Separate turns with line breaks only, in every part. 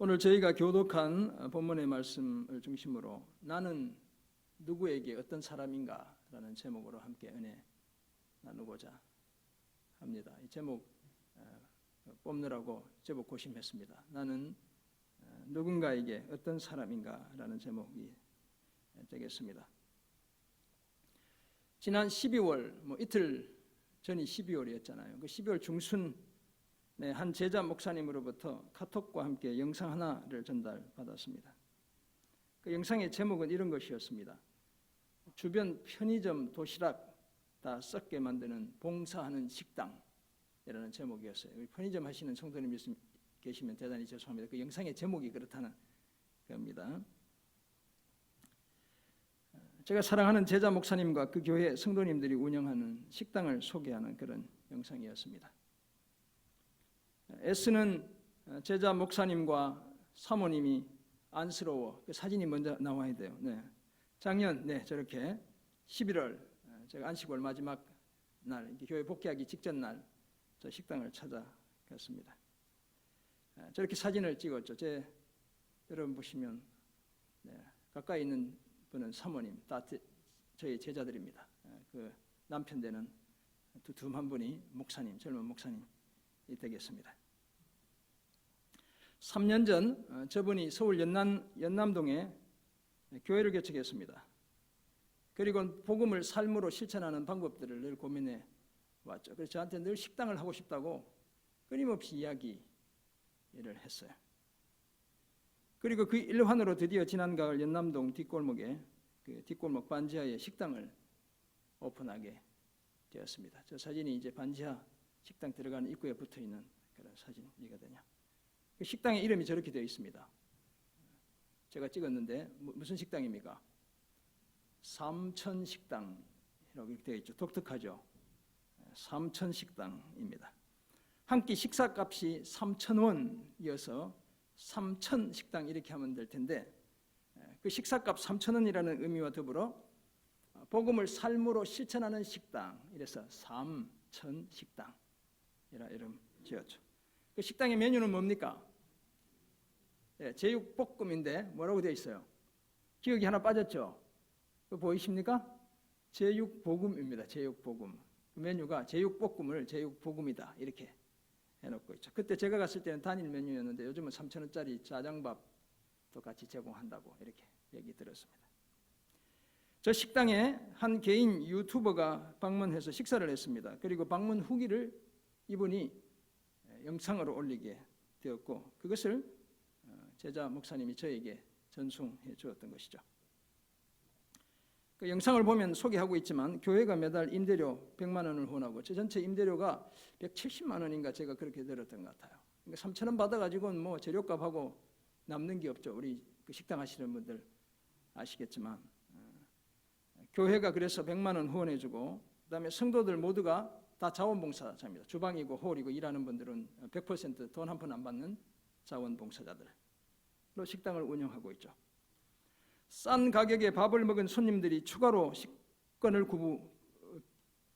오늘 저희가 교독한 본문의 말씀을 중심으로 나는 누구에게 어떤 사람인가 라는 제목으로 함께 은혜 나누고자 합니다. 이 제목 뽑느라고 제법 고심했습니다. 나는 누군가에게 어떤 사람인가 라는 제목이 되겠습니다. 지난 12월 이틀 전이 12월이었잖아요. 그 12월 중순에 한 제자 목사님으로부터 카톡과 함께 영상 하나를 전달받았습니다. 그 영상의 제목은 이런 것이었습니다. 주변 편의점, 도시락 다 썩게 만드는 봉사하는 식당이라는 제목이었어요. 편의점 하시는 성도님 계시면 대단히 죄송합니다. 그 영상의 제목이 그렇다는 겁니다. 제가 사랑하는 제자 목사님과 그 교회 성도님들이 운영하는 식당을 소개하는 그런 영상이었습니다. S는 제자 목사님과 사모님이 안쓰러워. 그 사진이 먼저 나와야 돼요. 작년 저렇게 11월 제가 안식월 마지막 날 교회 복귀하기 직전 날 저 식당을 찾아갔습니다. 저렇게 사진을 찍었죠. 여러분 보시면 가까이 있는 분은 사모님, 다 저희 제자들입니다. 그 남편 되는 두툼한 분이 목사님, 젊은 목사님이 되겠습니다. 3년 전 저분이 서울 연남동에 교회를 개척했습니다. 그리고 복음을 삶으로 실천하는 방법들을 늘 고민해 왔죠. 그래서 저한테 늘 식당을 하고 싶다고 끊임없이 이야기를 했어요. 그리고 그 일환으로 드디어 지난 가을 연남동 뒷골목에 그 뒷골목 반지하에 식당을 오픈하게 되었습니다. 저 사진이 이제 반지하 식당 들어가는 입구에 붙어 있는 그런 사진이거든요. 그 식당의 이름이 저렇게 되어 있습니다. 제가 찍었는데 무슨 식당입니까? 삼천식당이라고 이렇게 되어 있죠. 독특하죠. 삼천식당입니다. 한 끼 식사값이 3,000원이어서 삼천식당 이렇게 하면 될 텐데 그 식사값 3,000원이라는 의미와 더불어 복음을 삶으로 실천하는 식당, 이래서 삼천식당이라 이름 지었죠. 그 식당의 메뉴는 뭡니까? 제육볶음인데 뭐라고 되어 있어요? 기억이 하나 빠졌죠? 그거 보이십니까? 제육볶음입니다. 제육볶음. 그 메뉴가 제육볶음을 제육볶음이다 이렇게 해놓고 있죠. 그때 제가 갔을 때는 단일 메뉴였는데 요즘은 3,000원짜리 짜장밥도 같이 제공한다고 이렇게 얘기 들었습니다. 저 식당에 한 개인 유튜버가 방문해서 식사를 했습니다. 그리고 방문 후기를 이분이 영상으로 올리게 되었고 그것을 제자 목사님이 저에게 전송해 주었던 것이죠. 그 영상을 보면 소개하고 있지만 교회가 매달 임대료 100만 원을 후원하고 저 전체 임대료가 170만 원인가 제가 그렇게 들었던 것 같아요. 그러니까 3,000원 받아가지고는 뭐 재료값하고 남는 게 없죠. 우리 그 식당 하시는 분들 아시겠지만 교회가 그래서 100만 원 후원해주고 그다음에 성도들 모두가 다 자원봉사자입니다. 주방이고 홀이고 일하는 분들은 100% 돈 한 푼 안 받는 자원봉사자들로 식당을 운영하고 있죠. 싼 가격에 밥을 먹은 손님들이 추가로 식권을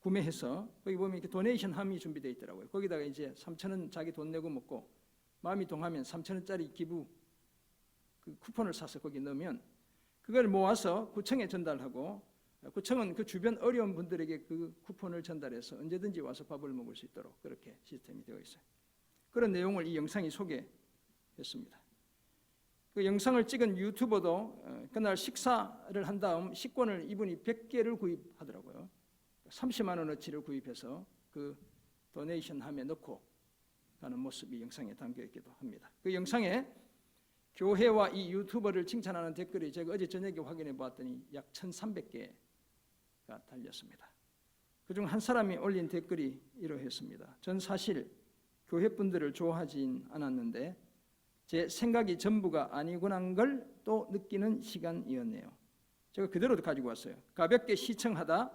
구매해서 거기 보면 이렇게 도네이션 함이 준비되어 있더라고요. 거기다가 이제 3,000원 자기 돈 내고 먹고 마음이 동하면 3,000원짜리 기부 그 쿠폰을 사서 거기 넣으면 그걸 모아서 구청에 전달하고 구청은 그 주변 어려운 분들에게 그 쿠폰을 전달해서 언제든지 와서 밥을 먹을 수 있도록 그렇게 시스템이 되어 있어요. 그런 내용을 이 영상이 소개했습니다. 그 영상을 찍은 유튜버도 그날 식사를 한 다음 식권을 이분이 100개를 구입하더라고요. 30만 원어치를 구입해서 그 도네이션 함에 넣고 가는 모습이 영상에 담겨 있기도 합니다. 그 영상에 교회와 이 유튜버를 칭찬하는 댓글이 제가 어제 저녁에 확인해 보았더니 약 1,300개가 달렸습니다. 그중 한 사람이 올린 댓글이 이러했습니다. 전 사실 교회 분들을 좋아하진 않았는데 제 생각이 전부가 아니구나 걸 또 느끼는 시간이었네요. 제가 그대로 가지고 왔어요. 가볍게 시청하다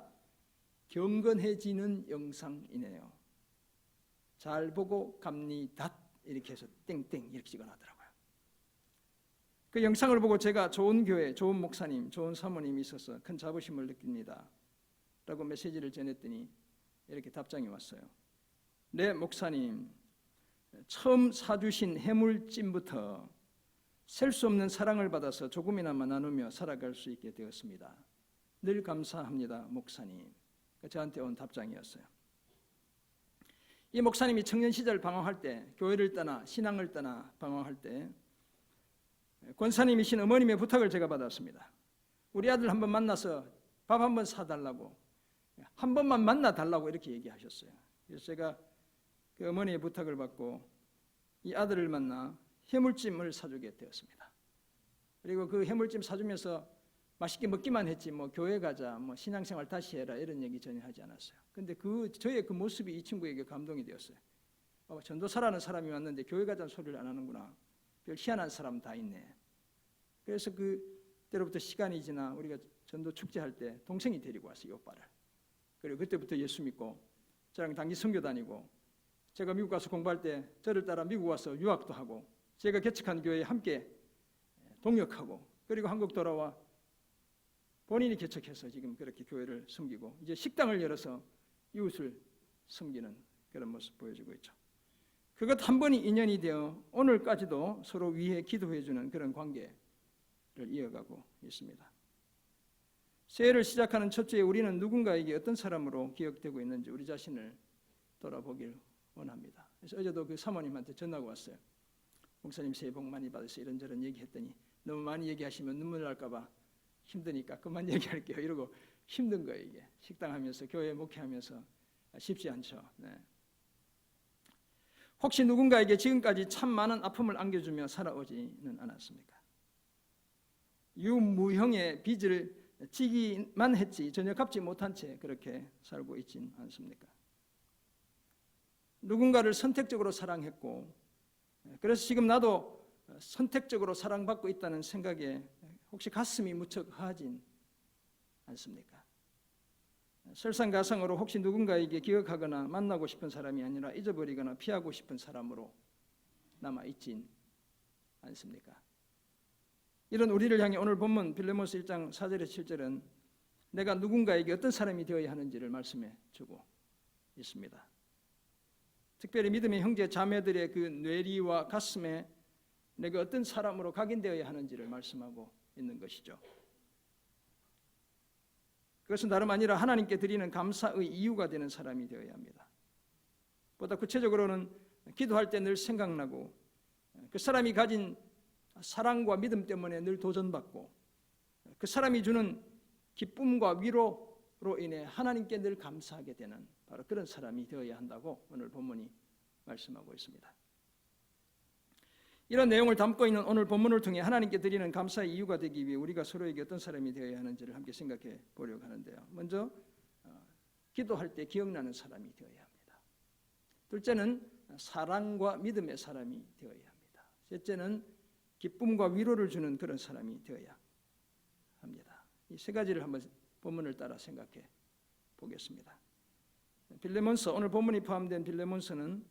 경건해지는 영상이네요. 잘 보고 갑니다. 이렇게 해서 땡땡 이렇게 찍어놨더라고요. 그 영상을 보고 제가 좋은 교회, 좋은 목사님, 좋은 사모님이 있어서 큰 자부심을 느낍니다 라고 메시지를 전했더니 이렇게 답장이 왔어요. 네 목사님, 처음 사주신 해물찜부터 셀 수 없는 사랑을 받아서 조금이나마 나누며 살아갈 수 있게 되었습니다. 늘 감사합니다, 목사님. 저한테 온 답장이었어요. 이 목사님이 청년 시절 방황할 때, 교회를 떠나 신앙을 떠나 방황할 때 권사님이신 어머님의 부탁을 제가 받았습니다. 우리 아들 한번 만나서 밥 한번 사달라고, 한 번만 만나달라고 이렇게 얘기하셨어요. 그래서 제가 그 어머니의 부탁을 받고 이 아들을 만나 해물찜을 사주게 되었습니다. 그리고 그 해물찜 사주면서 맛있게 먹기만 했지 뭐 교회 가자, 뭐 신앙생활 다시 해라 이런 얘기 전혀 하지 않았어요. 근데 저의 그 모습이 이 친구에게 감동이 되었어요. 전도사라는 사람이 왔는데 교회 가자는 소리를 안 하는구나. 별 희한한 사람 다 있네. 그래서 그때로부터 시간이 지나 우리가 전도 축제할 때 동생이 데리고 왔어요, 이 오빠를. 그리고 그때부터 예수 믿고 저랑 단기 선교 다니고, 제가 미국 가서 공부할 때 저를 따라 미국 와서 유학도 하고, 제가 개척한 교회에 함께 동역하고, 그리고 한국 돌아와 본인이 개척해서 지금 그렇게 교회를 섬기고, 이제 식당을 열어서 이웃을 섬기는 그런 모습 보여주고 있죠. 그것 한 번이 인연이 되어 오늘까지도 서로 위해 기도해주는 그런 관계를 이어가고 있습니다. 새해를 시작하는 첫 주에 우리는 누군가에게 어떤 사람으로 기억되고 있는지 우리 자신을 돌아보길 원합니다. 그래서 어제도 그 사모님한테 전화가 왔어요. 목사님 새해 복 많이 받으세요. 이런저런 얘기했더니 너무 많이 얘기하시면 눈물 날까 봐 힘드니까 그만 얘기할게요. 이러고 힘든 거예요. 이게 식당 하면서 교회 목회하면서 쉽지 않죠. 네. 혹시 누군가에게 지금까지 참 많은 아픔을 안겨주며 살아오지는 않았습니까? 유무형의 빚을 지기만 했지 전혀 갚지 못한 채 그렇게 살고 있진 않습니까? 누군가를 선택적으로 사랑했고, 그래서 지금 나도 선택적으로 사랑받고 있다는 생각에 혹시 가슴이 무척 허하진 않습니까? 설상가상으로 혹시 누군가에게 기억하거나 만나고 싶은 사람이 아니라 잊어버리거나 피하고 싶은 사람으로 남아있진 않습니까? 이런 우리를 향해 오늘 본문 빌레몬서 1장 4절에서 7절은 내가 누군가에게 어떤 사람이 되어야 하는지를 말씀해 주고 있습니다. 특별히 믿음의 형제 자매들의 그 뇌리와 가슴에 내가 어떤 사람으로 각인되어야 하는지를 말씀하고 있는 것이죠. 그것은 다름 아니라 하나님께 드리는 감사의 이유가 되는 사람이 되어야 합니다. 보다 구체적으로는 기도할 때 늘 생각나고, 그 사람이 가진 사랑과 믿음 때문에 늘 도전받고, 그 사람이 주는 기쁨과 위로로 인해 하나님께 늘 감사하게 되는 바로 그런 사람이 되어야 한다고 오늘 본문이 말씀하고 있습니다. 이런 내용을 담고 있는 오늘 본문을 통해 하나님께 드리는 감사의 이유가 되기 위해 우리가 서로에게 어떤 사람이 되어야 하는지를 함께 생각해 보려고 하는데요. 먼저 기도할 때 기억나는 사람이 되어야 합니다. 둘째는 사랑과 믿음의 사람이 되어야 합니다. 셋째는 기쁨과 위로를 주는 그런 사람이 되어야 합니다. 이 세 가지를 한번 본문을 따라 생각해 보겠습니다. 빌레몬서, 오늘 본문이 포함된 빌레몬서는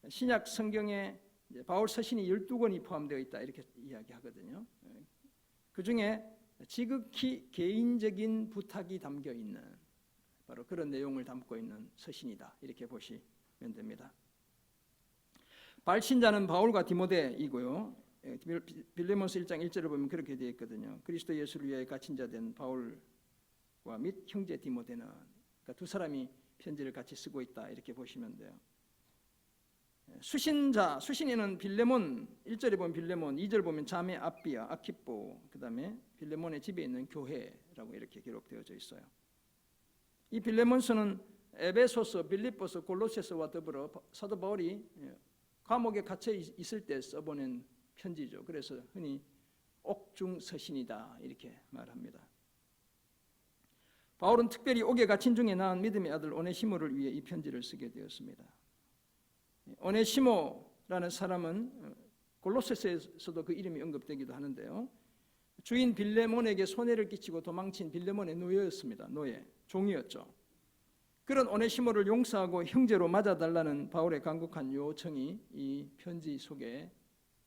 신약 성경에 바울 서신이 12권이 포함되어 있다 이렇게 이야기하거든요. 그 중에 지극히 개인적인 부탁이 담겨 있는 바로 그런 내용을 담고 있는 서신이다 이렇게 보시면 됩니다. 발신자는 바울과 디모데이고요. 빌레몬서 1장 1절을 보면 그렇게 되어 있거든요. 그리스도 예수를 위하여 갇힌 자 된 바울과 및 형제 디모데는, 그러니까 두 사람이 편지를 같이 쓰고 있다 이렇게 보시면 돼요. 수신자, 수신인은 빌레몬, 1절에 보면 빌레몬, 2절 보면 자매 아비아, 아키포, 그 다음에 빌레몬의 집에 있는 교회라고 이렇게 기록되어져 있어요. 이 빌레몬서는 에베소서, 빌립보서, 골로새서와 더불어 사도 바울이 감옥에 갇혀 있을 때 써보낸 편지죠. 그래서 흔히 옥중서신이다 이렇게 말합니다. 바울은 특별히 옥에 갇힌 중에 낳은 믿음의 아들 오네시모를 위해 이 편지를 쓰게 되었습니다. 오네시모라는 사람은 골로새서에서도 그 이름이 언급되기도 하는데요. 주인 빌레몬에게 손해를 끼치고 도망친 빌레몬의 노예였습니다. 노예, 종이었죠. 그런 오네시모를 용서하고 형제로 맞아달라는 바울의 간곡한 요청이 이 편지 속에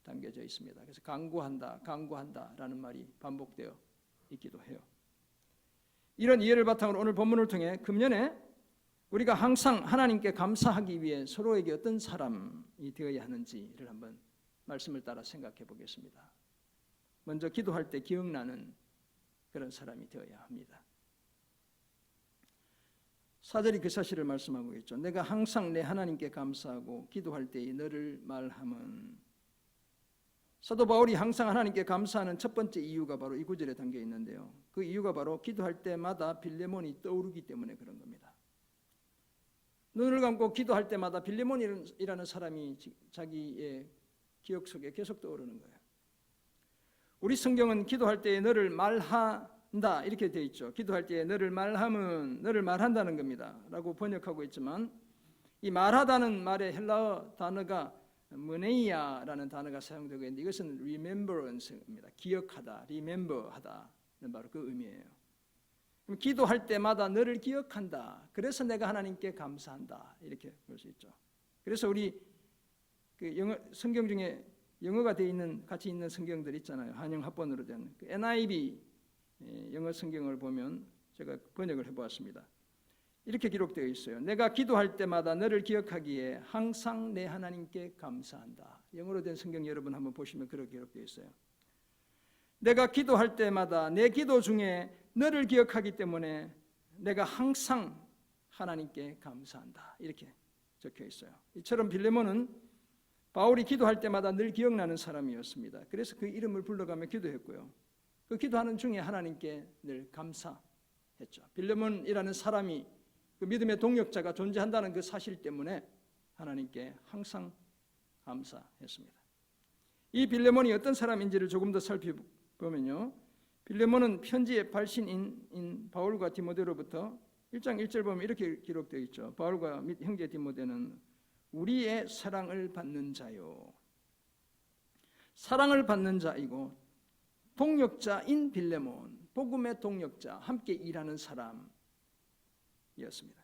담겨져 있습니다. 그래서 간구한다라는 말이 반복되어 있기도 해요. 이런 이해를 바탕으로 오늘 본문을 통해 금년에 우리가 항상 하나님께 감사하기 위해 서로에게 어떤 사람이 되어야 하는지를 한번 말씀을 따라 생각해 보겠습니다. 먼저 기도할 때 기억나는 그런 사람이 되어야 합니다. 4절이 그 사실을 말씀하고 있죠. 내가 항상 내 하나님께 감사하고 기도할 때에 너를 말함은. 사도 바울이 항상 하나님께 감사하는 첫 번째 이유가 바로 이 구절에 담겨 있는데요. 그 이유가 바로 기도할 때마다 빌레몬이 떠오르기 때문에 그런 겁니다. 눈을 감고 기도할 때마다 빌레몬이라는 사람이 자기의 기억 속에 계속 떠오르는 거예요. 우리 성경은 기도할 때에 너를 말한다 이렇게 되어 있죠. 기도할 때에 너를 말함은 너를 말한다는 겁니다 라고 번역하고 있지만, 이 말하다는 말의 헬라어 단어가 머네이아라는 단어가 사용되고 있는데, 이것은 remembrance입니다. 기억하다, remember하다는 바로 그 의미예요. 그럼 기도할 때마다 너를 기억한다. 그래서 내가 하나님께 감사한다. 이렇게 볼 수 있죠. 그래서 우리 그 영어 성경 중에 영어가 되어 있는 같이 있는 성경들 있잖아요. 한영 합본으로 된 그 NIV 영어 성경을 보면 제가 번역을 해보았습니다. 이렇게 기록되어 있어요. 내가 기도할 때마다 너를 기억하기에 항상 내 하나님께 감사한다. 영어로 된 성경 여러분 한번 보시면 그렇게 기록되어 있어요. 내가 기도할 때마다 내 기도 중에 너를 기억하기 때문에 내가 항상 하나님께 감사한다. 이렇게 적혀 있어요. 이처럼 빌레몬은 바울이 기도할 때마다 늘 기억나는 사람이었습니다. 그래서 그 이름을 불러가며 기도했고요. 그 기도하는 중에 하나님께 늘 감사했죠. 빌레몬이라는 사람이 그 믿음의 동력자가 존재한다는 그 사실 때문에 하나님께 항상 감사했습니다. 이 빌레몬이 어떤 사람인지를 조금 더 살펴보면요, 빌레몬은 편지의 발신인 바울과 디모데로부터 1장 1절 보면 이렇게 기록되어 있죠. 바울과 및 형제 디모데는 우리의 사랑을 받는 자요, 사랑을 받는 자이고 동력자인 빌레몬, 복음의 동력자, 함께 일하는 사람이었습니다.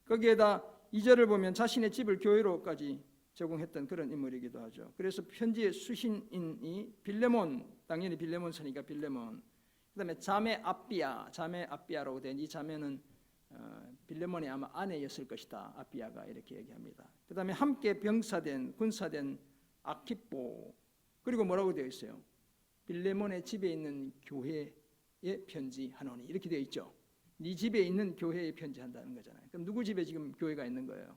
거기에다 2절을 보면 자신의 집을 교회로까지 제공했던 그런 인물이기도 하죠. 그래서 편지의 수신인이 빌레몬, 당연히 빌레몬서니까 빌레몬, 그 다음에 자매 아삐아라고 된 이 자매는 빌레몬의 아마 아내였을 것이다. 아삐아가 이렇게 얘기합니다. 그 다음에 함께 군사된 아키포, 그리고 뭐라고 되어 있어요? 빌레몬의 집에 있는 교회에 편지하노니, 이렇게 되어 있죠. 네 집에 있는 교회에 편지한다는 거잖아요. 그럼 누구 집에 지금 교회가 있는 거예요?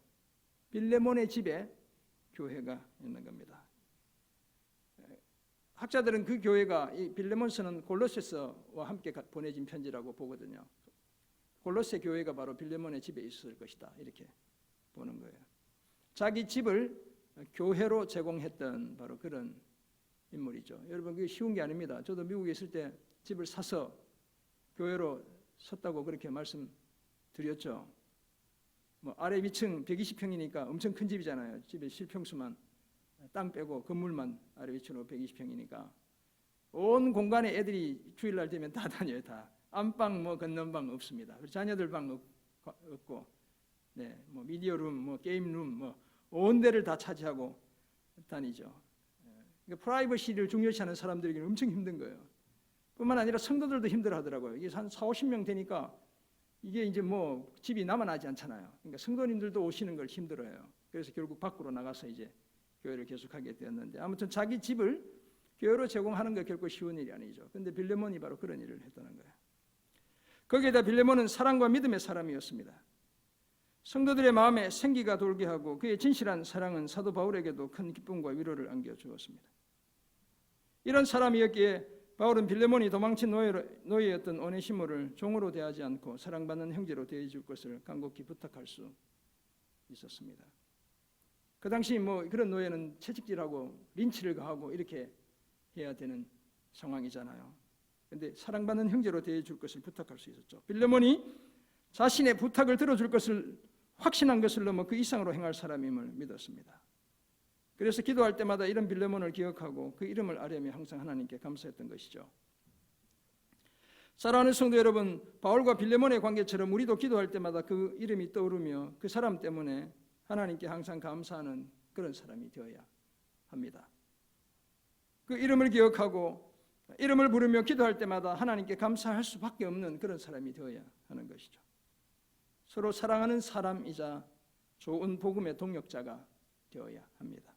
빌레몬의 집에 교회가 있는 겁니다. 학자들은 그 교회가 이 빌레몬서는 골로새서와 함께 보내진 편지라고 보거든요. 골로새 교회가 바로 빌레몬의 집에 있을 것이다. 이렇게 보는 거예요. 자기 집을 교회로 제공했던 바로 그런 인물이죠. 여러분, 그게 쉬운 게 아닙니다. 저도 미국에 있을 때 집을 사서 교회로 섰다고 그렇게 말씀드렸죠. 뭐 아래 위층 120평이니까 엄청 큰 집이잖아요. 집의 실평수만, 땅 빼고 건물만 아래 위층으로 120평이니까 온 공간에 애들이 주일날 되면 다 다녀요. 다 안방 뭐 건넌방 없습니다. 자녀들 방 없고, 네, 뭐 미디어룸, 뭐 게임룸, 뭐 온 데를 다 차지하고 다니죠. 그러니까 프라이버시를 중요시하는 사람들에게는 엄청 힘든 거예요. 뿐만 아니라 성도들도 힘들어하더라고요. 이게 한 40-50명 되니까 이게 이제 뭐 집이 남아나지 않잖아요. 그러니까 성도님들도 오시는 걸 힘들어해요. 그래서 결국 밖으로 나가서 이제 교회를 계속하게 되었는데, 아무튼 자기 집을 교회로 제공하는 게 결코 쉬운 일이 아니죠. 그런데 빌레몬이 바로 그런 일을 했다는 거예요. 거기에다 빌레몬은 사랑과 믿음의 사람이었습니다. 성도들의 마음에 생기가 돌게 하고 그의 진실한 사랑은 사도 바울에게도 큰 기쁨과 위로를 안겨주었습니다. 이런 사람이었기에 바울은 빌레몬이 도망친 노예였던 오네시모를 종으로 대하지 않고 사랑받는 형제로 대해줄 것을 간곡히 부탁할 수 있었습니다. 그 당시 뭐 그런 노예는 채찍질하고 린치를 가하고 이렇게 해야 되는 상황이잖아요. 그런데 사랑받는 형제로 대해줄 것을 부탁할 수 있었죠. 빌레몬이 자신의 부탁을 들어줄 것을 확신한 것을 넘어 그 이상으로 행할 사람임을 믿었습니다. 그래서 기도할 때마다 이런 빌레몬을 기억하고 그 이름을 아뢰며 항상 하나님께 감사했던 것이죠. 사랑하는 성도 여러분, 바울과 빌레몬의 관계처럼 우리도 기도할 때마다 그 이름이 떠오르며 그 사람 때문에 하나님께 항상 감사하는 그런 사람이 되어야 합니다. 그 이름을 기억하고 이름을 부르며 기도할 때마다 하나님께 감사할 수밖에 없는 그런 사람이 되어야 하는 것이죠. 서로 사랑하는 사람이자 좋은 복음의 동력자가 되어야 합니다.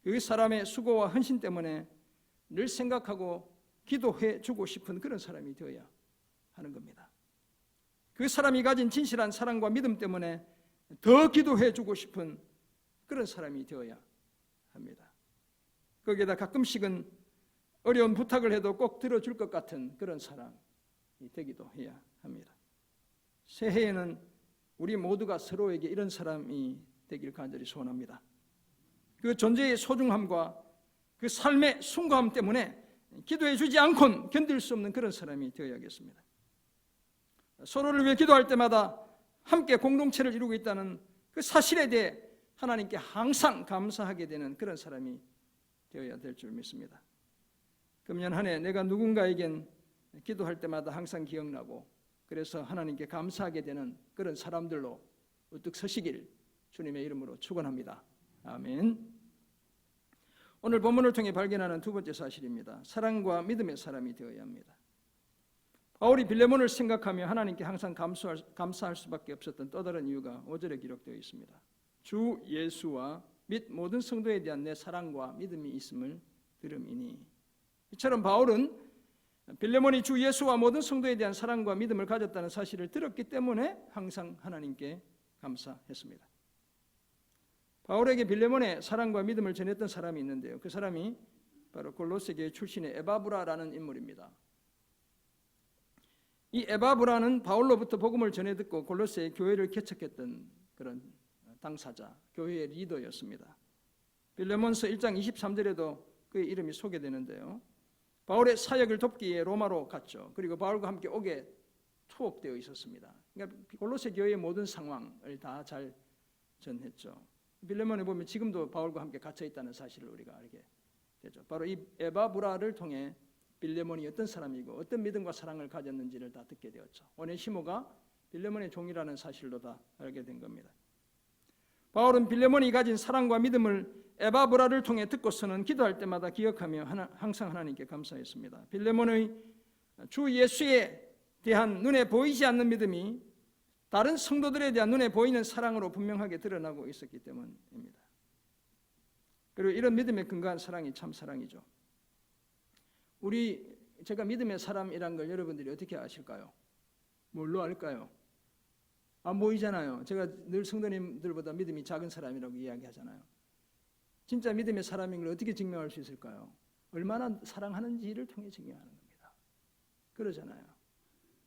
그 사람의 수고와 헌신 때문에 늘 생각하고 기도해 주고 싶은 그런 사람이 되어야 하는 겁니다. 그 사람이 가진 진실한 사랑과 믿음 때문에 더 기도해 주고 싶은 그런 사람이 되어야 합니다. 거기에다 가끔씩은 어려운 부탁을 해도 꼭 들어줄 것 같은 그런 사람이 되기도 해야 합니다. 새해에는 우리 모두가 서로에게 이런 사람이 되길 간절히 소원합니다. 그 존재의 소중함과 그 삶의 숭고함 때문에 기도해 주지 않고는 견딜 수 없는 그런 사람이 되어야겠습니다. 서로를 위해 기도할 때마다 함께 공동체를 이루고 있다는 그 사실에 대해 하나님께 항상 감사하게 되는 그런 사람이 되어야 될 줄 믿습니다. 금년 한 해 내가 누군가에겐 기도할 때마다 항상 기억나고 그래서 하나님께 감사하게 되는 그런 사람들로 우뚝 서시길 주님의 이름으로 축원합니다. 아멘. 오늘 본문을 통해 발견하는 두 번째 사실입니다. 사랑과 믿음의 사람이 되어야 합니다. 바울이 빌레몬을 생각하며 하나님께 항상 감사할 수밖에 없었던 또 다른 이유가 5절에 기록되어 있습니다. 주 예수와 및 모든 성도에 대한 내 사랑과 믿음이 있음을 들음이니. 이처럼 바울은 빌레몬이 주 예수와 모든 성도에 대한 사랑과 믿음을 가졌다는 사실을 들었기 때문에 항상 하나님께 감사했습니다. 바울에게 빌레몬의 사랑과 믿음을 전했던 사람이 있는데요. 그 사람이 바로 골로새 교회 출신의 에바브라라는 인물입니다. 이 에바브라는 바울로부터 복음을 전해 듣고 골로새 교회를 개척했던 그런 당사자, 교회의 리더였습니다. 빌레몬서 1장 23절에도 그의 이름이 소개되는데요. 바울의 사역을 돕기 위해 로마로 갔죠. 그리고 바울과 함께 옥에 투옥되어 있었습니다. 그러니까 골로새 교회의 모든 상황을 다 잘 전했죠. 빌레몬에 보면 지금도 바울과 함께 갇혀 있다는 사실을 우리가 알게 되죠. 바로 이 에바브라를 통해 빌레몬이 어떤 사람이고 어떤 믿음과 사랑을 가졌는지를 다 듣게 되었죠. 오네시모가 빌레몬의 종이라는 사실도 다 알게 된 겁니다. 바울은 빌레몬이 가진 사랑과 믿음을 에바브라를 통해 듣고서는 기도할 때마다 기억하며 항상 하나님께 감사했습니다. 빌레몬의 주 예수에 대한 눈에 보이지 않는 믿음이 다른 성도들에 대한 눈에 보이는 사랑으로 분명하게 드러나고 있었기 때문입니다. 그리고 이런 믿음에 근거한 사랑이 참 사랑이죠. 제가 믿음의 사람이란 걸 여러분들이 어떻게 아실까요? 뭘로 알까요? 안 보이잖아요. 제가 늘 성도님들보다 믿음이 작은 사람이라고 이야기하잖아요. 진짜 믿음의 사람인 걸 어떻게 증명할 수 있을까요? 얼마나 사랑하는지를 통해 증명하는 겁니다. 그러잖아요.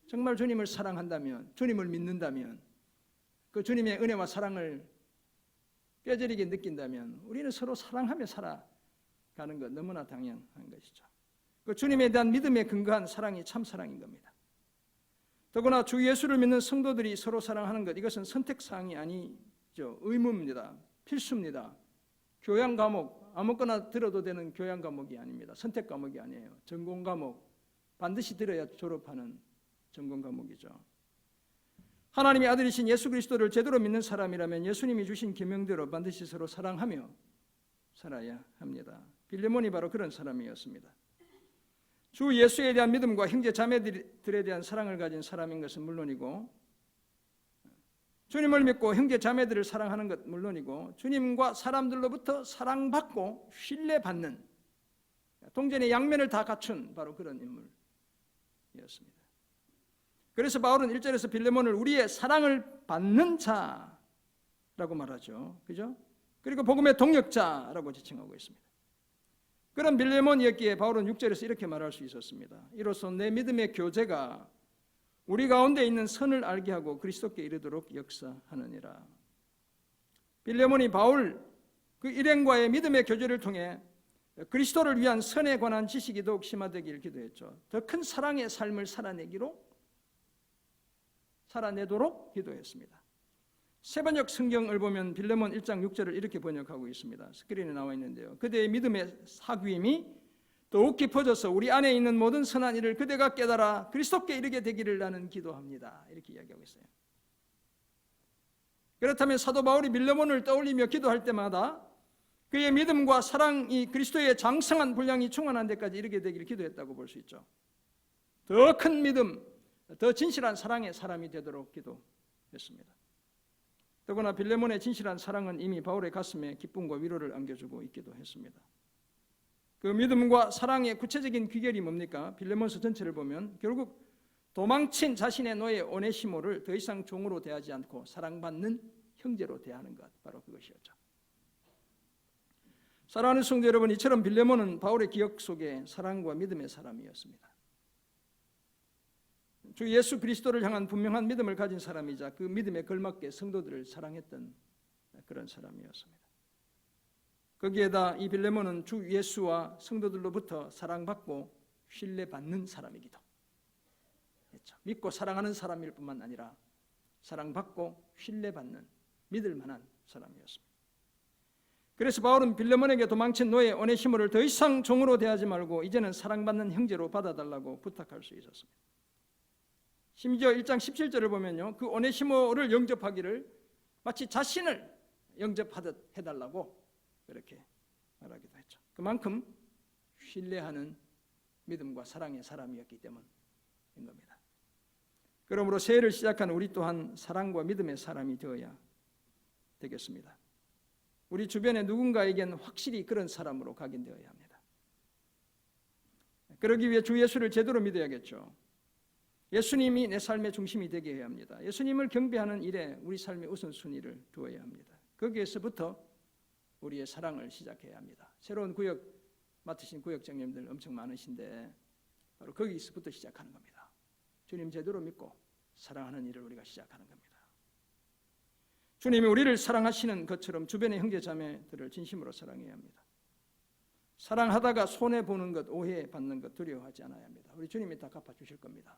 정말 주님을 사랑한다면, 주님을 믿는다면, 그 주님의 은혜와 사랑을 뼈저리게 느낀다면 우리는 서로 사랑하며 살아가는 것 너무나 당연한 것이죠. 그 주님에 대한 믿음에 근거한 사랑이 참 사랑인 겁니다. 더구나 주 예수를 믿는 성도들이 서로 사랑하는 것, 이것은 선택사항이 아니죠. 의무입니다. 필수입니다. 교양 과목, 아무거나 들어도 되는 교양 과목이 아닙니다. 선택 과목이 아니에요. 전공 과목, 반드시 들어야 졸업하는 전공 과목이죠. 하나님의 아들이신 예수 그리스도를 제대로 믿는 사람이라면 예수님이 주신 계명대로 반드시 서로 사랑하며 살아야 합니다. 빌레몬이 바로 그런 사람이었습니다. 주 예수에 대한 믿음과 형제 자매들에 대한 사랑을 가진 사람인 것은 물론이고, 주님을 믿고 형제 자매들을 사랑하는 것 물론이고, 주님과 사람들로부터 사랑받고 신뢰받는 동전의 양면을 다 갖춘 바로 그런 인물이었습니다. 그래서 바울은 1절에서 빌레몬을 우리의 사랑을 받는 자라고 말하죠. 그죠? 그리고 복음의 동력자라고 지칭하고 있습니다. 그런 빌레몬이었기에 바울은 6절에서 이렇게 말할 수 있었습니다. 이로써 내 믿음의 교제가 우리 가운데 있는 선을 알게 하고 그리스도께 이르도록 역사하느니라. 빌레몬이 바울 그 일행과의 믿음의 교제를 통해 그리스도를 위한 선에 관한 지식이 더욱 심화되기를 기도했죠. 더 큰 사랑의 삶을 살아내도록 기도했습니다. 세번역 성경을 보면 빌레몬 1장 6절을 이렇게 번역하고 있습니다. 스크린에 나와 있는데요. 그대의 믿음의 사귐이 더욱 깊어져서 우리 안에 있는 모든 선한 일을 그대가 깨달아 그리스도께 이르게 되기를 나는 기도합니다. 이렇게 이야기하고 있어요. 그렇다면 사도 바울이 빌레몬을 떠올리며 기도할 때마다 그의 믿음과 사랑이 그리스도의 장성한 분량이 충만한 데까지 이르게 되기를 기도했다고 볼 수 있죠. 더 큰 믿음, 더 진실한 사랑의 사람이 되도록 기도했습니다. 더구나 빌레몬의 진실한 사랑은 이미 바울의 가슴에 기쁨과 위로를 안겨주고 있기도 했습니다. 그 믿음과 사랑의 구체적인 귀결이 뭡니까? 빌레몬서 전체를 보면 결국 도망친 자신의 노예 오네시모를 더 이상 종으로 대하지 않고 사랑받는 형제로 대하는 것, 바로 그것이었죠. 사랑하는 성도 여러분, 이처럼 빌레몬은 바울의 기억 속에 사랑과 믿음의 사람이었습니다. 주 예수 그리스도를 향한 분명한 믿음을 가진 사람이자 그 믿음에 걸맞게 성도들을 사랑했던 그런 사람이었습니다. 거기에다 이 빌레몬은 주 예수와 성도들로부터 사랑받고 신뢰받는 사람이기도 했죠. 믿고 사랑하는 사람일 뿐만 아니라 사랑받고 신뢰받는 믿을 만한 사람이었습니다. 그래서 바울은 빌레몬에게 도망친 노예 오네시모를 더 이상 종으로 대하지 말고 이제는 사랑받는 형제로 받아달라고 부탁할 수 있었습니다. 심지어 1장 17절을 보면요, 그 오네시모를 영접하기를 마치 자신을 영접하듯 해달라고 그렇게 말하기도 했죠. 그만큼 신뢰하는 믿음과 사랑의 사람이었기 때문인 겁니다. 그러므로 새해를 시작한 우리 또한 사랑과 믿음의 사람이 되어야 되겠습니다. 우리 주변에 누군가에겐 확실히 그런 사람으로 각인되어야 합니다. 그러기 위해 주 예수를 제대로 믿어야겠죠. 예수님이 내 삶의 중심이 되게 해야 합니다. 예수님을 경배하는 일에 우리 삶의 우선순위를 두어야 합니다. 거기에서부터 우리의 사랑을 시작해야 합니다. 새로운 구역 맡으신 구역장님들 엄청 많으신데 바로 거기서부터 시작하는 겁니다. 주님 제대로 믿고 사랑하는 일을 우리가 시작하는 겁니다. 주님이 우리를 사랑하시는 것처럼 주변의 형제자매들을 진심으로 사랑해야 합니다. 사랑하다가 손해보는 것, 오해받는 것 두려워하지 않아야 합니다. 우리 주님이 다 갚아주실 겁니다.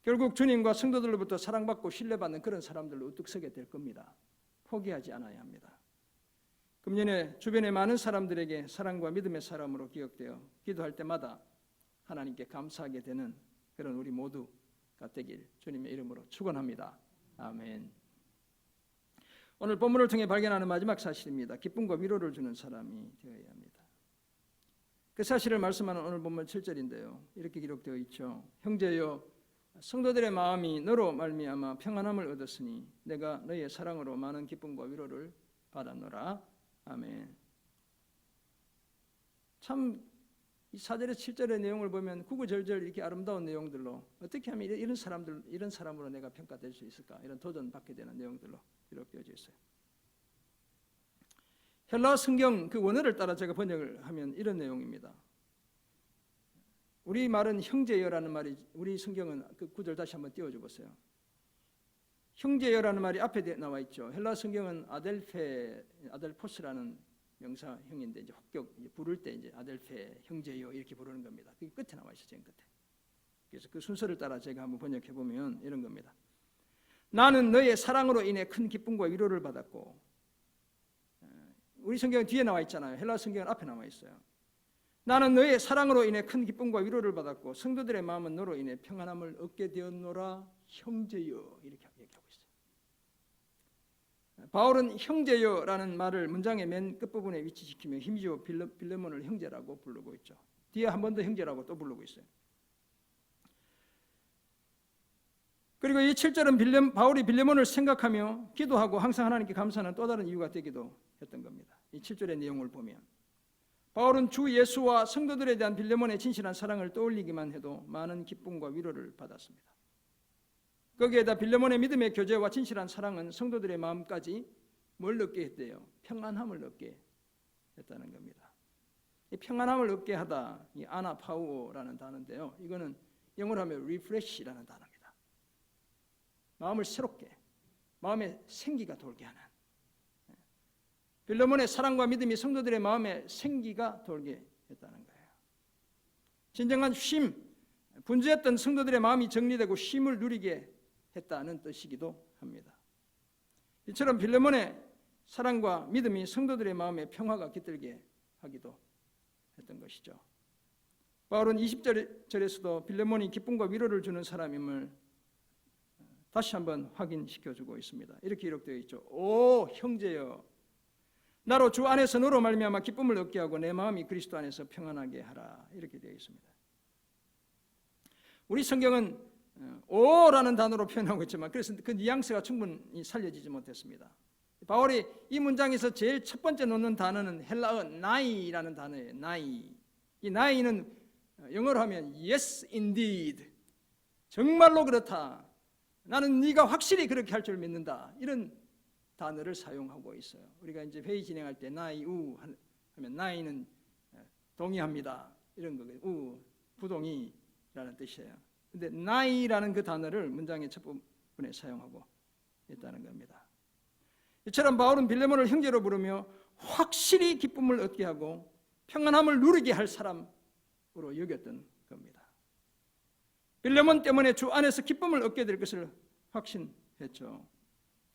결국 주님과 성도들로부터 사랑받고 신뢰받는 그런 사람들로 우뚝 서게 될 겁니다. 포기하지 않아야 합니다. 금년에 주변의 많은 사람들에게 사랑과 믿음의 사람으로 기억되어 기도할 때마다 하나님께 감사하게 되는 그런 우리 모두가 되길 주님의 이름으로 축원합니다. 아멘. 오늘 본문을 통해 발견하는 마지막 사실입니다. 기쁨과 위로를 주는 사람이 되어야 합니다. 그 사실을 말씀하는 오늘 본문 7절인데요. 이렇게 기록되어 있죠. 형제여, 성도들의 마음이 너로 말미암아 평안함을 얻었으니 내가 너의 사랑으로 많은 기쁨과 위로를 받았노라. 아멘. 참 이 4절에 7절의 내용을 보면 구구절절 이렇게 아름다운 내용들로 어떻게 하면 이런 사람으로 내가 평가될 수 있을까? 이런 도전받게 되는 내용들로 기록되어져 있어요. 헬라 성경 그 원어를 따라 제가 번역을 하면 이런 내용입니다. 우리 말은 형제여라는 말이, 우리 성경은 그 구절 다시 한번 띄워줘 보세요. 형제여라는 말이 앞에 나와 있죠. 헬라 성경은 아델포스라는 명사형인데 이제 혹격 부를 때 이제 아델페 형제여 이렇게 부르는 겁니다. 그게 끝에 나와 있어요. 맨 끝에. 그래서 그 순서를 따라 제가 한번 번역해 보면 이런 겁니다. 나는 너의 사랑으로 인해 큰 기쁨과 위로를 받았고, 우리 성경은 뒤에 나와 있잖아요. 헬라 성경은 앞에 나와 있어요. 나는 너의 사랑으로 인해 큰 기쁨과 위로를 받았고 성도들의 마음은 너로 인해 평안함을 얻게 되었노라. 형제여 이렇게 얘기하고 있어요. 바울은 형제여라는 말을 문장의 맨 끝부분에 위치시키며 힘주어 빌레몬을 형제라고 부르고 있죠. 뒤에 한 번 더 형제라고 또 부르고 있어요. 그리고 이 7절은 바울이 빌레몬을 생각하며 기도하고 항상 하나님께 감사하는 또 다른 이유가 되기도 했던 겁니다. 이 7절의 내용을 보면 바울은 주 예수와 성도들에 대한 빌레몬의 진실한 사랑을 떠올리기만 해도 많은 기쁨과 위로를 받았습니다. 거기에다 빌레몬의 믿음의 교제와 진실한 사랑은 성도들의 마음까지 뭘 얻게 했대요? 평안함을 얻게 했다는 겁니다. 이 평안함을 얻게 하다, 이 아나파우오라는 단어인데요. 이거는 영어로 하면 refresh라는 단어입니다. 마음을 새롭게, 마음에 생기가 돌게 하는. 빌레몬의 사랑과 믿음이 성도들의 마음에 생기가 돌게 했다는 거예요. 진정한 쉼, 분주했던 성도들의 마음이 정리되고 쉼을 누리게 했다는 뜻이기도 합니다. 이처럼 빌레몬의 사랑과 믿음이 성도들의 마음에 평화가 깃들게 하기도 했던 것이죠. 바울은 20절에서도 빌레몬이 기쁨과 위로를 주는 사람임을 다시 한번 확인시켜주고 있습니다. 이렇게 기록되어 있죠. 오 형제여, 나로 주 안에서 너로 말미암아 기쁨을 얻게 하고 내 마음이 그리스도 안에서 평안하게 하라. 이렇게 되어 있습니다. 우리 성경은 오라는 단어로 표현하고 있지만 그래서 그 뉘앙스가 충분히 살려지지 못했습니다. 바울이 이 문장에서 제일 첫 번째 놓는 단어는 헬라어 나이라는 단어예요. 나이. 이 나이는 영어로 하면 yes indeed, 정말로 그렇다, 나는 네가 확실히 그렇게 할 줄 믿는다, 이런 단어를 사용하고 있어요. 우리가 이제 회의 진행할 때 나이 우 하면 나이는 동의합니다, 이런 거거든요. 우 부동의라는 뜻이에요. 근데 나이라는 그 단어를 문장의 첫 부분에 사용하고 있다는 겁니다. 이처럼 바울은 빌레몬을 형제로 부르며 확실히 기쁨을 얻게 하고 평안함을 누리게 할 사람으로 여겼던 겁니다. 빌레몬 때문에 주 안에서 기쁨을 얻게 될 것을 확신했죠.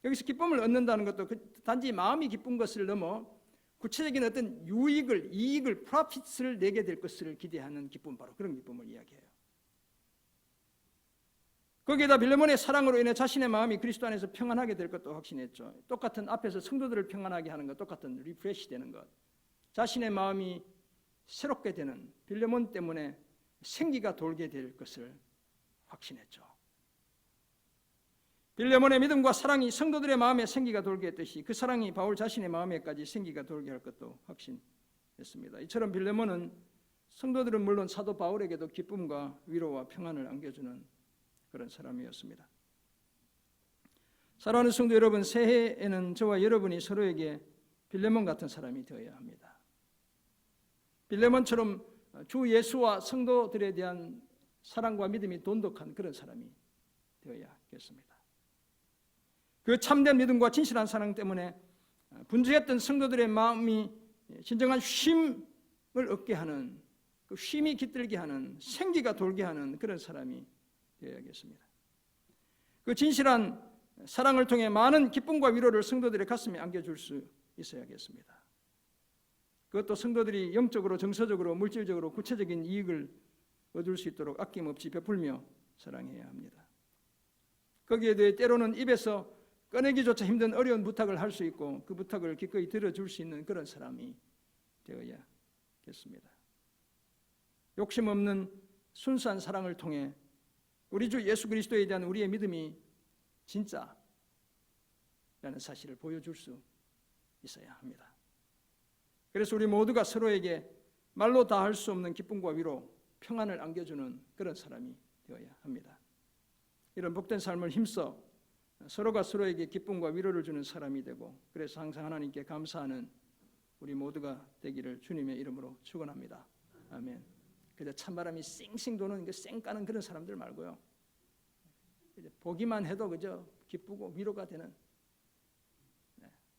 여기서 기쁨을 얻는다는 것도 단지 마음이 기쁜 것을 넘어 구체적인 어떤 유익을, 이익을, 프로핏을 내게 될 것을 기대하는 기쁨, 바로 그런 기쁨을 이야기해요. 거기에다 빌레몬의 사랑으로 인해 자신의 마음이 그리스도 안에서 평안하게 될 것도 확신했죠. 똑같은 앞에서 성도들을 평안하게 하는 것, 똑같은 리프레시 되는 것, 자신의 마음이 새롭게 되는, 빌레몬 때문에 생기가 돌게 될 것을 확신했죠. 빌레몬의 믿음과 사랑이 성도들의 마음에 생기가 돌게 했듯이 그 사랑이 바울 자신의 마음에까지 생기가 돌게 할 것도 확신했습니다. 이처럼 빌레몬은 성도들은 물론 사도 바울에게도 기쁨과 위로와 평안을 안겨주는 그런 사람이었습니다. 사랑하는 성도 여러분, 새해에는 저와 여러분이 서로에게 빌레몬 같은 사람이 되어야 합니다. 빌레몬처럼 주 예수와 성도들에 대한 사랑과 믿음이 돈독한 그런 사람이 되어야겠습니다. 그 참된 믿음과 진실한 사랑 때문에 분주했던 성도들의 마음이 진정한 쉼을 얻게 하는, 그 쉼이 깃들게 하는, 생기가 돌게 하는 그런 사람이 되어야겠습니다. 그 진실한 사랑을 통해 많은 기쁨과 위로를 성도들의 가슴에 안겨줄 수 있어야겠습니다. 그것도 성도들이 영적으로, 정서적으로, 물질적으로 구체적인 이익을 얻을 수 있도록 아낌없이 베풀며 사랑해야 합니다. 거기에 대해 때로는 입에서 꺼내기조차 힘든 어려운 부탁을 할 수 있고 그 부탁을 기꺼이 들어줄 수 있는 그런 사람이 되어야겠습니다. 욕심 없는 순수한 사랑을 통해 우리 주 예수 그리스도에 대한 우리의 믿음이 진짜라는 사실을 보여줄 수 있어야 합니다. 그래서 우리 모두가 서로에게 말로 다 할 수 없는 기쁨과 위로, 평안을 안겨주는 그런 사람이 되어야 합니다. 이런 복된 삶을 힘써 서로가 서로에게 기쁨과 위로를 주는 사람이 되고, 그래서 항상 하나님께 감사하는 우리 모두가 되기를 주님의 이름으로 축원합니다. 아멘. 그저 찬바람이 쌩쌩 도는 쌩 까는 그런 사람들 말고요, 보기만 해도 그저 기쁘고 위로가 되는,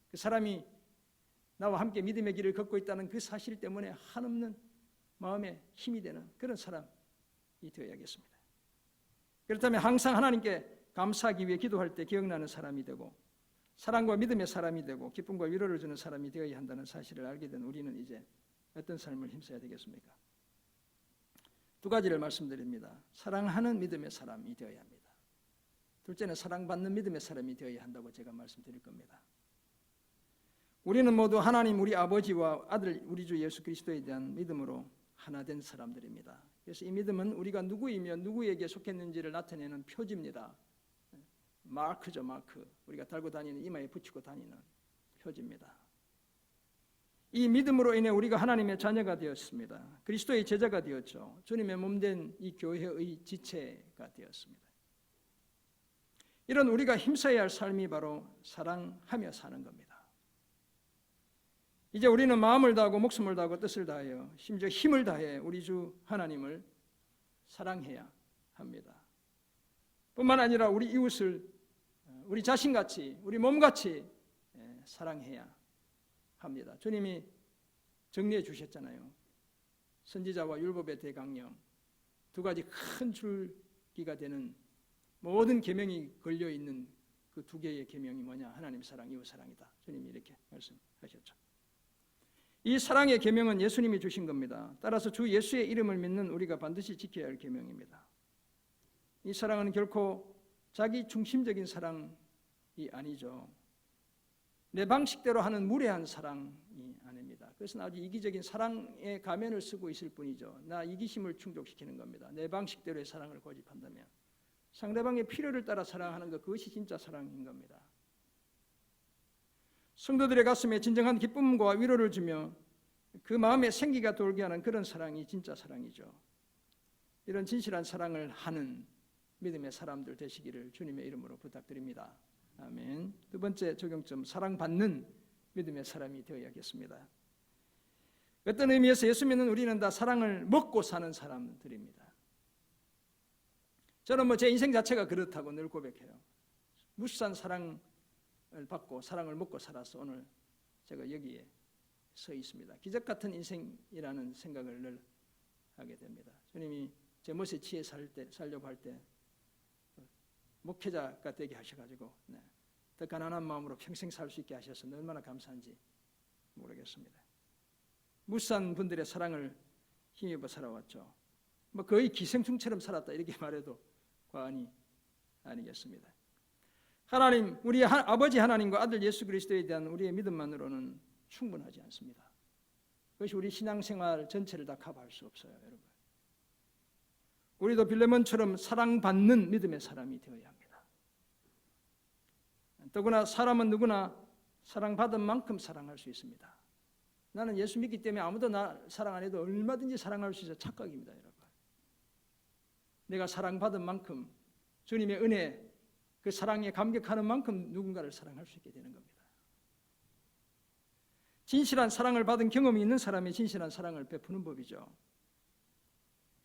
그 사람이 나와 함께 믿음의 길을 걷고 있다는 그 사실 때문에 한없는 마음에 힘이 되는 그런 사람이 되어야겠습니다. 그렇다면 항상 하나님께 감사하기 위해 기도할 때 기억나는 사람이 되고, 사랑과 믿음의 사람이 되고, 기쁨과 위로를 주는 사람이 되어야 한다는 사실을 알게 된 우리는 이제 어떤 삶을 힘써야 되겠습니까? 두 가지를 말씀드립니다. 사랑하는 믿음의 사람이 되어야 합니다. 둘째는 사랑받는 믿음의 사람이 되어야 한다고 제가 말씀드릴 겁니다. 우리는 모두 하나님 우리 아버지와 아들 우리 주 예수 그리스도에 대한 믿음으로 하나 된 사람들입니다. 그래서 이 믿음은 우리가 누구이며 누구에게 속했는지를 나타내는 표지입니다. 마크죠, 마크. 우리가 달고 다니는, 이마에 붙이고 다니는 표지입니다. 이 믿음으로 인해 우리가 하나님의 자녀가 되었습니다. 그리스도의 제자가 되었죠. 주님의 몸된 이 교회의 지체가 되었습니다. 이런 우리가 힘써야 할 삶이 바로 사랑하며 사는 겁니다. 이제 우리는 마음을 다하고 목숨을 다하고 뜻을 다하여 심지어 힘을 다해 우리 주 하나님을 사랑해야 합니다. 뿐만 아니라 우리 이웃을 우리 자신같이, 우리 몸같이 사랑해야 합니다. 주님이 정리해 주셨잖아요. 선지자와 율법의 대강령, 두 가지 큰 줄기가 되는 모든 계명이 걸려있는 그 두 개의 계명이 뭐냐? 하나님 사랑, 이웃 사랑이다. 주님이 이렇게 말씀하셨죠. 이 사랑의 계명은 예수님이 주신 겁니다. 따라서 주 예수의 이름을 믿는 우리가 반드시 지켜야 할 계명입니다. 이 사랑은 결코 자기 중심적인 사랑이 아니죠. 내 방식대로 하는 무례한 사랑이 아닙니다. 그래서 아주 이기적인 사랑의 가면을 쓰고 있을 뿐이죠. 나 이기심을 충족시키는 겁니다. 내 방식대로의 사랑을 고집한다면 상대방의 필요를 따라 사랑하는 것, 그것이 진짜 사랑인 겁니다. 성도들의 가슴에 진정한 기쁨과 위로를 주며 그 마음에 생기가 돌게 하는 그런 사랑이 진짜 사랑이죠. 이런 진실한 사랑을 하는 믿음의 사람들 되시기를 주님의 이름으로 부탁드립니다. 아멘. 두 번째 적용점, 사랑받는 믿음의 사람이 되어야겠습니다. 어떤 의미에서 예수 믿는 우리는 다 사랑을 먹고 사는 사람들입니다. 저는 제 인생 자체가 그렇다고 늘 고백해요. 무수한 사랑을 받고 사랑을 먹고 살아서 오늘 제가 여기에 서 있습니다. 기적 같은 인생이라는 생각을 늘 하게 됩니다. 주님이 제 멋에 취해 살려고 할 때 목회자가 되게 하셔가지고 더 가난한 마음으로 평생 살 수 있게 하셔서 얼마나 감사한지 모르겠습니다. 무수한 분들의 사랑을 힘입어 살아왔죠. 거의 기생충처럼 살았다 이렇게 말해도 과언이 아니겠습니다. 하나님, 우리 아버지 하나님과 아들 예수 그리스도에 대한 우리의 믿음만으로는 충분하지 않습니다. 그것이 우리 신앙생활 전체를 다 커버할 수 없어요, 여러분. 우리도 빌레몬처럼 사랑받는 믿음의 사람이 되어야 합니다. 더구나 사람은 누구나 사랑받은 만큼 사랑할 수 있습니다. 나는 예수 믿기 때문에 아무도 나 사랑 안 해도 얼마든지 사랑할 수 있어 착각입니다, 여러분. 내가 사랑받은 만큼 주님의 은혜, 그 사랑에 감격하는 만큼 누군가를 사랑할 수 있게 되는 겁니다. 진실한 사랑을 받은 경험이 있는 사람이 진실한 사랑을 베푸는 법이죠.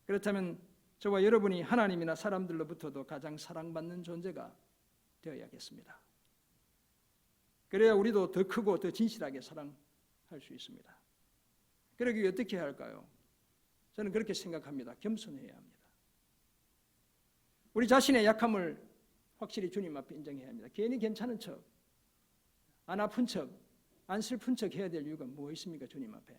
그렇다면 저와 여러분이 하나님이나 사람들로부터도 가장 사랑받는 존재가 되어야겠습니다. 그래야 우리도 더 크고 더 진실하게 사랑할 수 있습니다. 그러기 위해 어떻게 해야 할까요? 저는 그렇게 생각합니다. 겸손해야 합니다. 우리 자신의 약함을 확실히 주님 앞에 인정해야 합니다. 괜히 괜찮은 척, 안 아픈 척, 안 슬픈 척 해야 될 이유가 뭐 있습니까? 주님 앞에.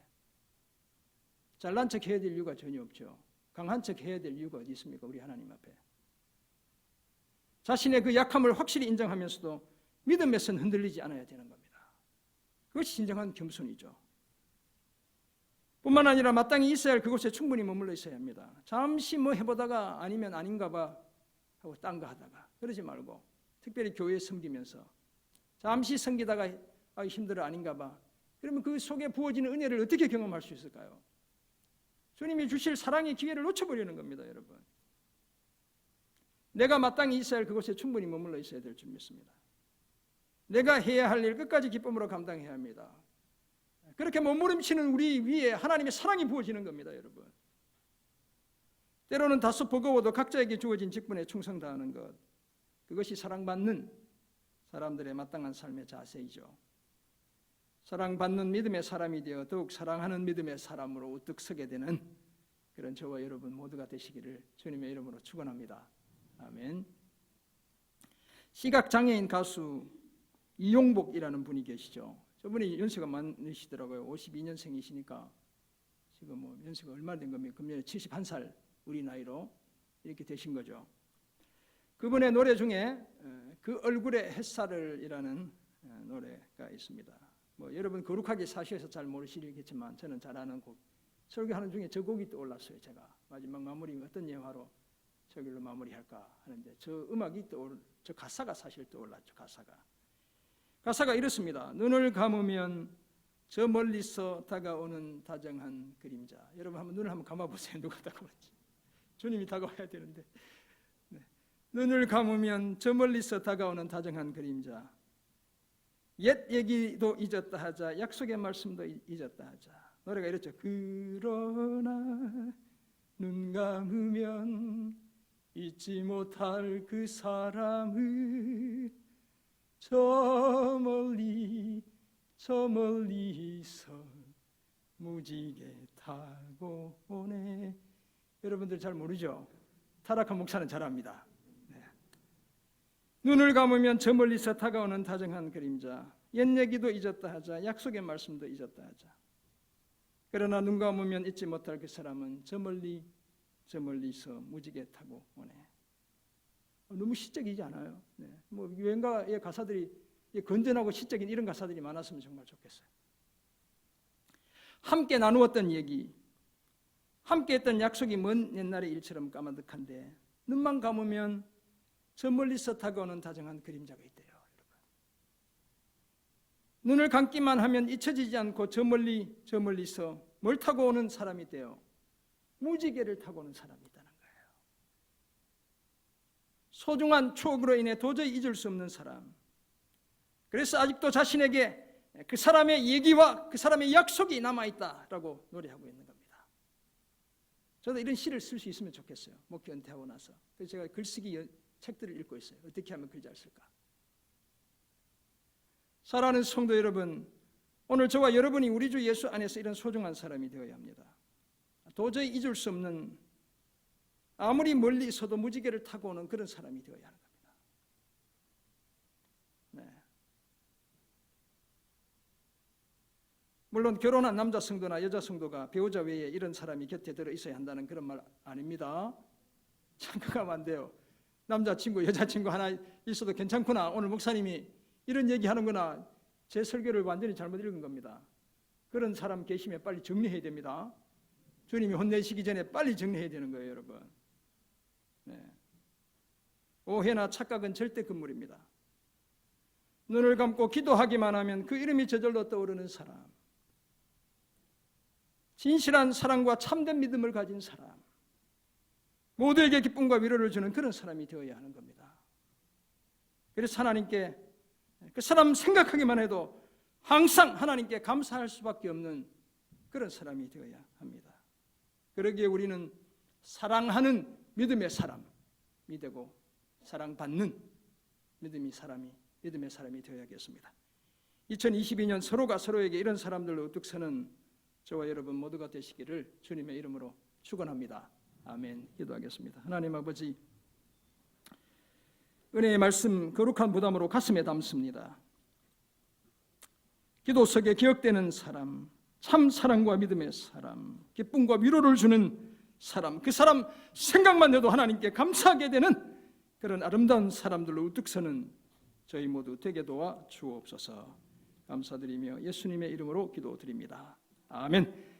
잘난 척 해야 될 이유가 전혀 없죠. 강한 척 해야 될 이유가 어디 있습니까? 우리 하나님 앞에. 자신의 그 약함을 확실히 인정하면서도 믿음에서는 흔들리지 않아야 되는 겁니다. 그것이 진정한 겸손이죠. 뿐만 아니라 마땅히 있어야 할 그곳에 충분히 머물러 있어야 합니다. 잠시 해보다가 아니면 아닌가 봐 하고 딴 거 하다가 그러지 말고 특별히 교회에 섬기면서 잠시 섬기다가 힘들어 아닌가 봐. 그러면 그 속에 부어지는 은혜를 어떻게 경험할 수 있을까요? 주님이 주실 사랑의 기회를 놓쳐버리는 겁니다, 여러분. 내가 마땅히 있어야 할 그곳에 충분히 머물러 있어야 될 줄 믿습니다. 내가 해야 할 일 끝까지 기쁨으로 감당해야 합니다. 그렇게 몸부림치는 우리 위에 하나님의 사랑이 부어지는 겁니다, 여러분. 때로는 다소 버거워도 각자에게 주어진 직분에 충성 다하는 것, 그것이 사랑받는 사람들의 마땅한 삶의 자세이죠. 사랑받는 믿음의 사람이 되어 더욱 사랑하는 믿음의 사람으로 우뚝 서게 되는 그런 저와 여러분 모두가 되시기를 주님의 이름으로 축원합니다. 아멘. 시각장애인 가수 이용복이라는 분이 계시죠. 저분이 연세가 많으시더라고요. 52년생이시니까 지금 연세가 얼마 된 겁니까? 금년에 71살 우리 나이로 이렇게 되신 거죠. 그분의 노래 중에 그 얼굴의 햇살을이라는 노래가 있습니다. 여러분 거룩하게 사셔서 잘 모르시겠지만 저는 잘 아는 곡. 설교하는 중에 저 곡이 떠올랐어요. 제가 마지막 마무리 어떤 예화로 저길로 마무리할까 하는데 저 음악이 저 가사가 사실 떠올랐죠. 가사가 이렇습니다. 눈을 감으면 저 멀리서 다가오는 다정한 그림자. 여러분 한번 눈을 한번 감아보세요. 누가 다가오는지. 주님이 다가와야 되는데. 네. 눈을 감으면 저 멀리서 다가오는 다정한 그림자. 옛 얘기도 잊었다 하자. 약속의 말씀도 잊었다 하자. 노래가 이렇죠. 그러나 눈 감으면 잊지 못할 그 사람을 저 멀리서 무지개 타고 오네. 여러분들 잘 모르죠? 타락한 목사는 잘 압니다. 네. 눈을 감으면 저 멀리서 다가오는 다정한 그림자. 옛 얘기도 잊었다 하자. 약속의 말씀도 잊었다 하자. 그러나 눈 감으면 잊지 못할 그 사람은 저 멀리서 무지개 타고 오네. 너무 시적이지 않아요? 네. 유행가의 가사들이 건전하고 시적인 이런 가사들이 많았으면 정말 좋겠어요. 함께 나누었던 얘기, 함께 했던 약속이 먼 옛날의 일처럼 까마득한데 눈만 감으면 저 멀리서 다가오는 다정한 그림자가 있대요. 여러분. 눈을 감기만 하면 잊혀지지 않고 저 멀리서 뭘 타고 오는 사람이 되어 무지개를 타고 오는 사람이 있다는 거예요. 소중한 추억으로 인해 도저히 잊을 수 없는 사람. 그래서 아직도 자신에게 그 사람의 얘기와 그 사람의 약속이 남아있다라고 노래하고 있는 겁니다. 저도 이런 시를 쓸 수 있으면 좋겠어요. 목회 은퇴하고 나서. 그래서 제가 글쓰기 책들을 읽고 있어요. 어떻게 하면 글 잘 쓸까? 사랑하는 성도 여러분, 오늘 저와 여러분이 우리 주 예수 안에서 이런 소중한 사람이 되어야 합니다. 도저히 잊을 수 없는, 아무리 멀리 있어도 무지개를 타고 오는 그런 사람이 되어야 하는 겁니다. 네. 물론 결혼한 남자 성도나 여자 성도가 배우자 외에 이런 사람이 곁에 들어 있어야 한다는 그런 말 아닙니다. 착각하면 안 돼요. 남자친구, 여자친구 하나 있어도 괜찮구나. 오늘 목사님이 이런 얘기하는구나. 제 설교를 완전히 잘못 읽은 겁니다. 그런 사람 계시면 빨리 정리해야 됩니다. 주님이 혼내시기 전에 빨리 정리해야 되는 거예요, 여러분. 네. 오해나 착각은 절대 금물입니다. 눈을 감고 기도하기만 하면 그 이름이 저절로 떠오르는 사람, 진실한 사랑과 참된 믿음을 가진 사람, 모두에게 기쁨과 위로를 주는 그런 사람이 되어야 하는 겁니다. 그래서 하나님께 그 사람 생각하기만 해도 항상 하나님께 감사할 수밖에 없는 그런 사람이 되어야 합니다. 그러기에 우리는 사랑하는 믿음의 사람이 되고 사랑받는 믿음의 사람이 되어야겠습니다. 2022년 서로가 서로에게 이런 사람들로 우뚝 서는 저와 여러분 모두가 되시기를 주님의 이름으로 축원합니다. 아멘. 기도하겠습니다. 하나님 아버지, 은혜의 말씀 거룩한 부담으로 가슴에 담습니다. 기도 속에 기억되는 사람, 참 사랑과 믿음의 사람, 기쁨과 위로를 주는 사람, 그 사람 생각만 해도 하나님께 감사하게 되는 그런 아름다운 사람들로 우뚝 서는 저희 모두 되게 도와 주옵소서. 감사드리며 예수님의 이름으로 기도드립니다. 아멘.